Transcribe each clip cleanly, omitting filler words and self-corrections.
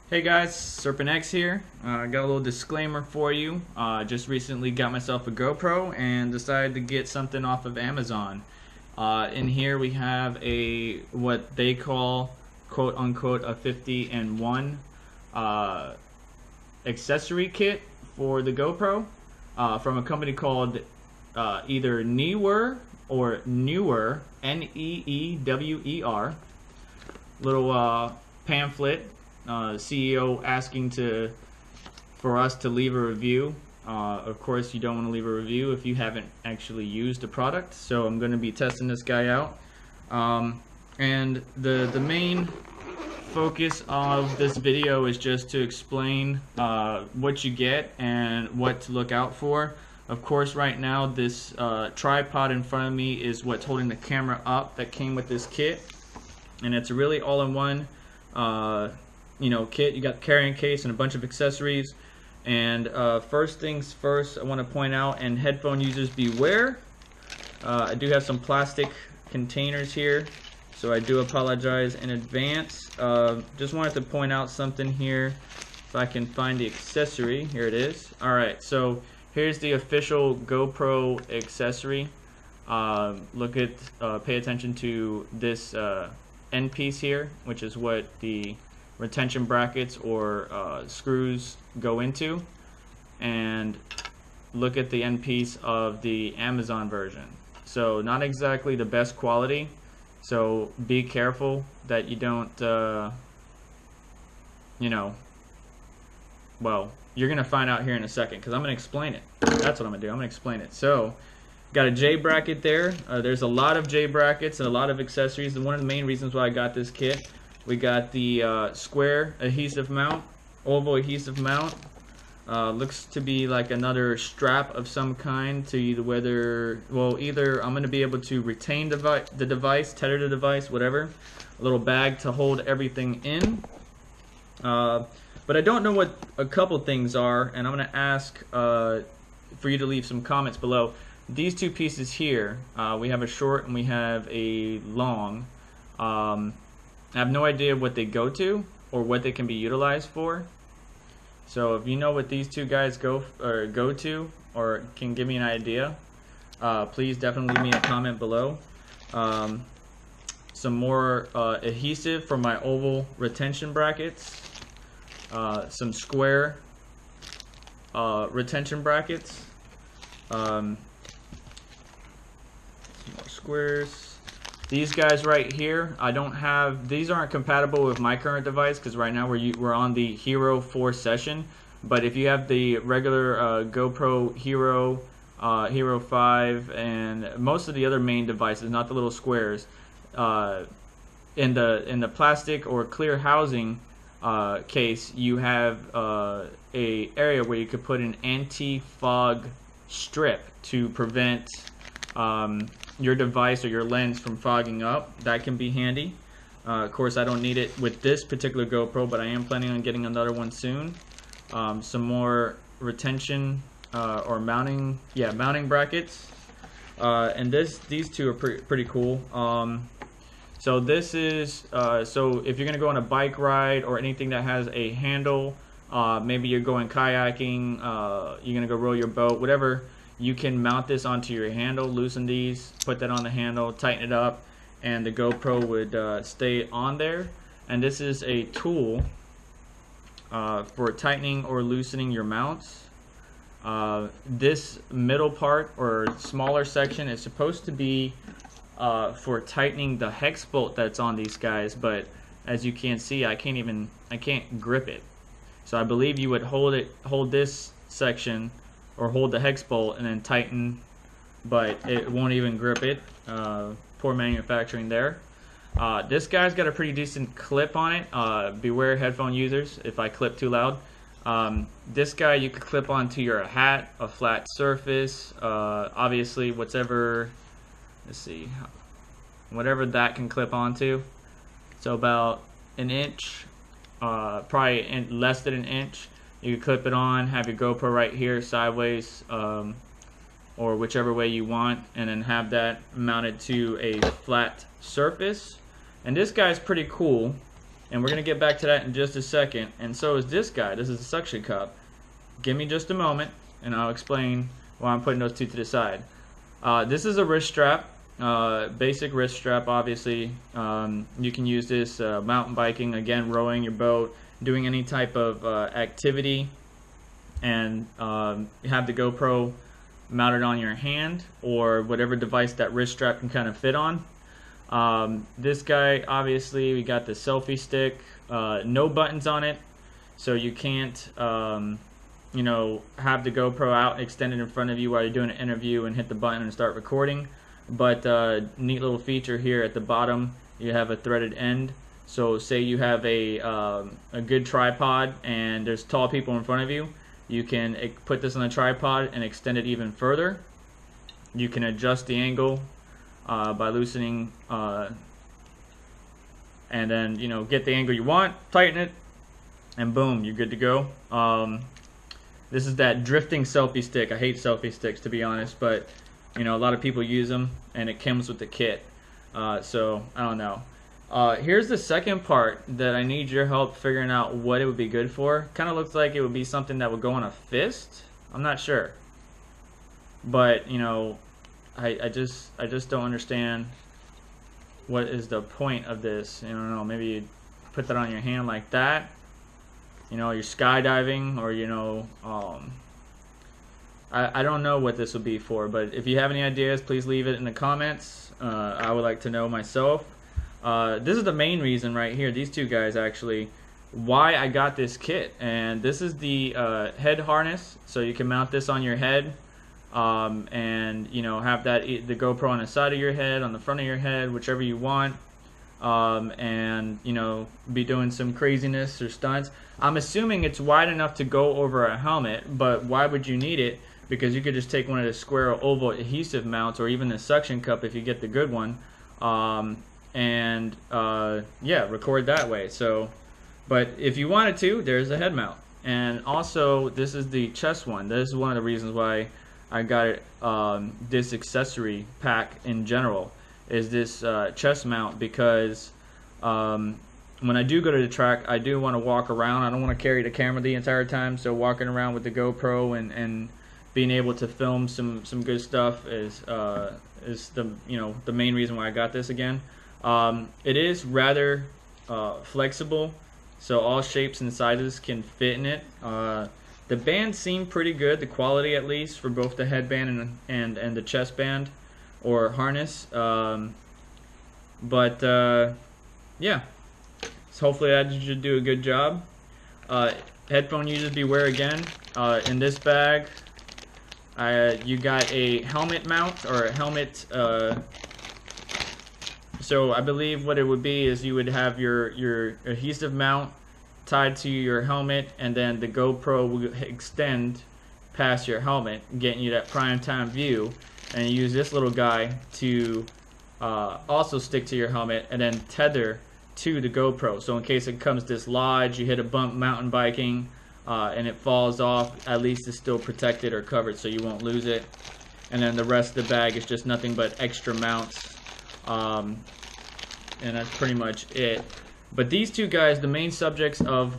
Hey guys, SerpentX here. I got a little disclaimer for you. Just recently got myself a GoPro and decided to get something off of Amazon. In here we have a what they call quote unquote a 50-in-1 accessory kit for the GoPro from a company called either Neewer or Neewer, Neewer. Little pamphlet. CEO asking for us to leave a review. Of course, you don't want to leave a review if you haven't actually used the product. So I'm going to be testing this guy out. And the main focus of this video is just to explain what you get and what to look out for. Of course, right now this tripod in front of me is what's holding the camera up that came with this kit, and it's a really all-in-one kit. You got the carrying case and a bunch of accessories. And first things first, I want to point out, and headphone users beware, I do have some plastic containers here, so I do apologize in advance. Just wanted to point out something here. If I can find the accessory, here it is. Alright, so here's the official GoPro accessory. Pay attention to this end piece here, which is what the retention brackets or screws go into, and look at the end piece of the Amazon version. So not exactly the best quality, so be careful that you don't well, you're gonna find out here in a second, because I'm gonna explain it. That's what I'm gonna do. I'm gonna explain it. So got a J bracket there. There's a lot of J brackets and a lot of accessories, and one of the main reasons why I got this kit, we got the square adhesive mount, oval adhesive mount. Looks to be like another strap of some kind to either I'm going to be able to retain the device, tether the device, whatever. A little bag to hold everything in. But I don't know what a couple things are, and I'm going to ask for you to leave some comments below. These two pieces here, we have a short and we have a long. I have no idea what they go to or what they can be utilized for. So if you know what these two guys go to or can give me an idea, please definitely leave me a comment below. Some more adhesive for my oval retention brackets. Some square retention brackets. Some more squares. These guys right here, these aren't compatible with my current device, because right now we're on the Hero 4 session. But if you have the regular GoPro Hero, Hero 5, and most of the other main devices, not the little squares, in the plastic or clear housing case, you have a area where you could put an anti-fog strip to prevent your device or your lens from fogging up. That can be handy. Of course, I don't need it with this particular GoPro, but I am planning on getting another one soon. Some more retention or mounting brackets, and these two are pretty cool. So this is so if you're gonna go on a bike ride or anything that has a handle, maybe you're going kayaking, you're gonna go row your boat, whatever. You can mount this onto your handle, loosen these, put that on the handle, tighten it up, and the GoPro would stay on there. And this is a tool for tightening or loosening your mounts. This middle part or smaller section is supposed to be for tightening the hex bolt that's on these guys, but as you can see, I can't grip it. So I believe you would hold this section or hold the hex bolt and then tighten, but it won't even grip it. Poor manufacturing there. This guy's got a pretty decent clip on it. Beware headphone users if I clip too loud. This guy you could clip onto your hat, a flat surface, obviously whatever that can clip onto. So about an inch, probably less than an inch. You can clip it on, have your GoPro right here sideways, or whichever way you want, and then have that mounted to a flat surface. And this guy's pretty cool. and we're gonna get back to that in just a second. And so is this guy. This is a suction cup. Give me just a moment, and I'll explain why I'm putting those two to the side. This is a wrist strap, basic wrist strap. Obviously, you can use this mountain biking, again, rowing your boat, doing any type of activity, and you have the GoPro mounted on your hand or whatever device that wrist strap can kind of fit on. This guy, obviously, we got the selfie stick, no buttons on it, so you can't you know, have the GoPro out extended in front of you while you're doing an interview and hit the button and start recording. But neat little feature here at the bottom, you have a threaded end. So say you have a good tripod and there's tall people in front of you, you can put this on a tripod and extend it even further. You can adjust the angle by loosening and then, you know, get the angle you want, tighten it, and boom, you're good to go. This is that drifting selfie stick. I hate selfie sticks, to be honest, but you know, a lot of people use them and it comes with the kit. So I don't know. Here's the second part that I need your help figuring out what it would be good for. Kind of looks like it would be something that would go on a fist. I'm not sure, but you know, I just don't understand what is the point of this. I don't know. Maybe you put that on your hand like that. You know, you're skydiving, or you know, I don't know what this will be for. But if you have any ideas, please leave it in the comments. I would like to know myself. This is the main reason right here, these two guys actually, why I got this kit. And this is the head harness, so you can mount this on your head, and you know, have that the GoPro on the side of your head, on the front of your head, whichever you want, and you know, be doing some craziness or stunts. I'm assuming it's wide enough to go over a helmet, but why would you need it? Because you could just take one of the square or oval adhesive mounts, or even the suction cup if you get the good one, and yeah, record that way. So, but if you wanted to, there's a head mount. And also, this is the chest one. This is one of the reasons why I got it, this accessory pack in general, is this chest mount, because when I do go to the track, I do want to walk around. I don't want to carry the camera the entire time, so walking around with the GoPro and being able to film some good stuff is the, you know, the main reason why I got this again. It is rather flexible, so all shapes and sizes can fit in it. The bands seem pretty good, the quality at least, for both the headband and the chest band or harness. But yeah, so hopefully that should do a good job. Headphone users beware again. In this bag, you got a helmet mount, or a helmet. So I believe what it would be is you would have your adhesive mount tied to your helmet, and then the GoPro will extend past your helmet, getting you that prime time view. And you use this little guy to also stick to your helmet and then tether to the GoPro. So in case it comes dislodged, you hit a bump mountain biking, and it falls off, at least it's still protected or covered, so you won't lose it. And then the rest of the bag is just nothing but extra mounts, and that's pretty much it. But these two guys, the main subjects of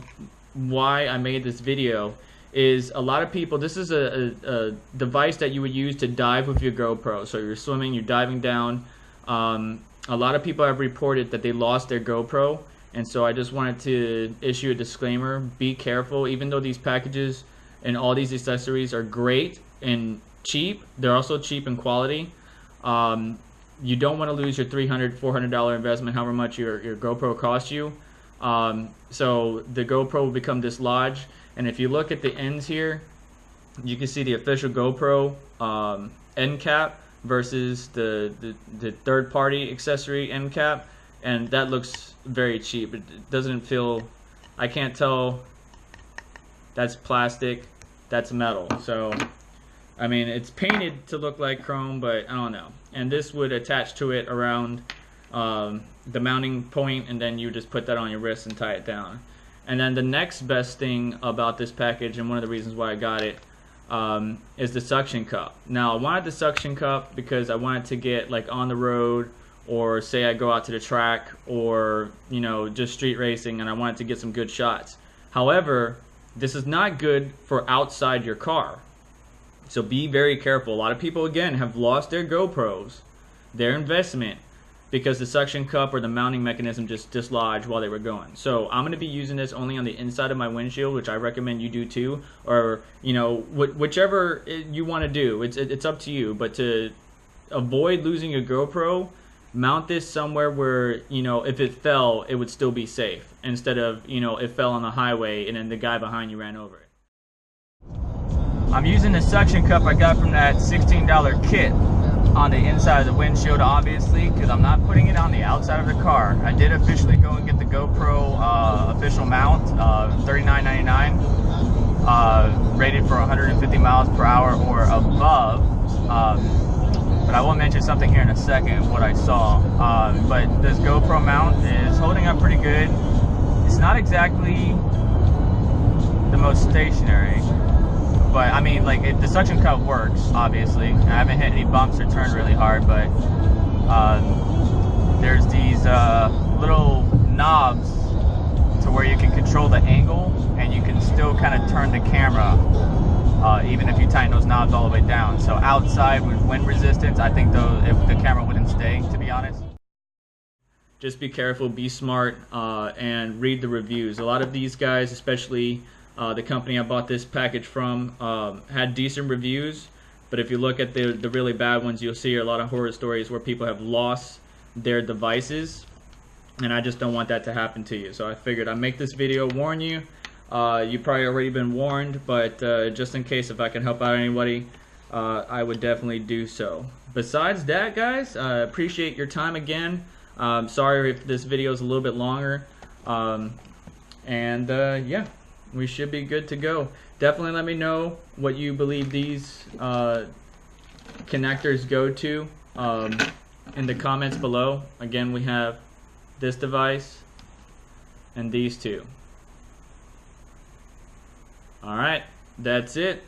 why I made this video is, a lot of people, this is a device that you would use to dive with your GoPro. So you're swimming, you're diving down. A lot of people have reported that they lost their GoPro, and so I just wanted to issue a disclaimer. Be careful. Even though these packages and all these accessories are great and cheap, they're also cheap in quality. You don't want to lose your $300, $400 investment, however much your GoPro costs you. So the GoPro will become dislodged, and if you look at the ends here, you can see the official GoPro end cap versus the third-party accessory end cap, and that looks very cheap. It doesn't feel, I can't tell, that's plastic, that's metal. So I mean, it's painted to look like chrome, but I don't know. And this would attach to it around the mounting point, and then you just put that on your wrist and tie it down. And then the next best thing about this package, and one of the reasons why I got it, is the suction cup. Now, I wanted the suction cup because I wanted to get like on the road or say I go out to the track, or you know, just street racing and I wanted to get some good shots. However, this is not good for outside your car. So be very careful. A lot of people, again, have lost their GoPros, their investment, because the suction cup or the mounting mechanism just dislodged while they were going. So I'm going to be using this only on the inside of my windshield, which I recommend you do too, or you know, whichever you want to do. It's up to you. But to avoid losing your GoPro, mount this somewhere where, you know, if it fell, it would still be safe, instead of, you know, it fell on the highway and then the guy behind you ran over it. I'm using the suction cup I got from that $16 kit on the inside of the windshield, obviously, because I'm not putting it on the outside of the car. I did officially go and get the GoPro official mount, $39.99, rated for 150 miles per hour or above. But I will mention something here in a second, what I saw. But this GoPro mount is holding up pretty good. It's not exactly the most stationary, but I mean, like, the suction cup works, obviously. I haven't hit any bumps or turned really hard, but there's these little knobs to where you can control the angle, and you can still kind of turn the camera, even if you tighten those knobs all the way down. So outside with wind resistance, I think if the camera wouldn't stay, to be honest. Just be careful, be smart, and read the reviews. A lot of these guys, especially the company I bought this package from, had decent reviews, but if you look at the really bad ones, you'll see a lot of horror stories where people have lost their devices, and I just don't want that to happen to you. So I figured I'd make this video, warn you. You've probably already been warned, but just in case, if I can help out anybody, I would definitely do so. Besides that, guys, I appreciate your time again. Sorry if this video is a little bit longer, yeah, we should be good to go. Definitely let me know what you believe these connectors go to in the comments below. Again, we have this device and these two. Alright, that's it.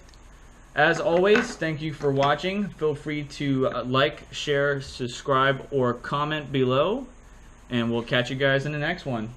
As always, thank you for watching. Feel free to like, share, subscribe, or comment below, and we'll catch you guys in the next one.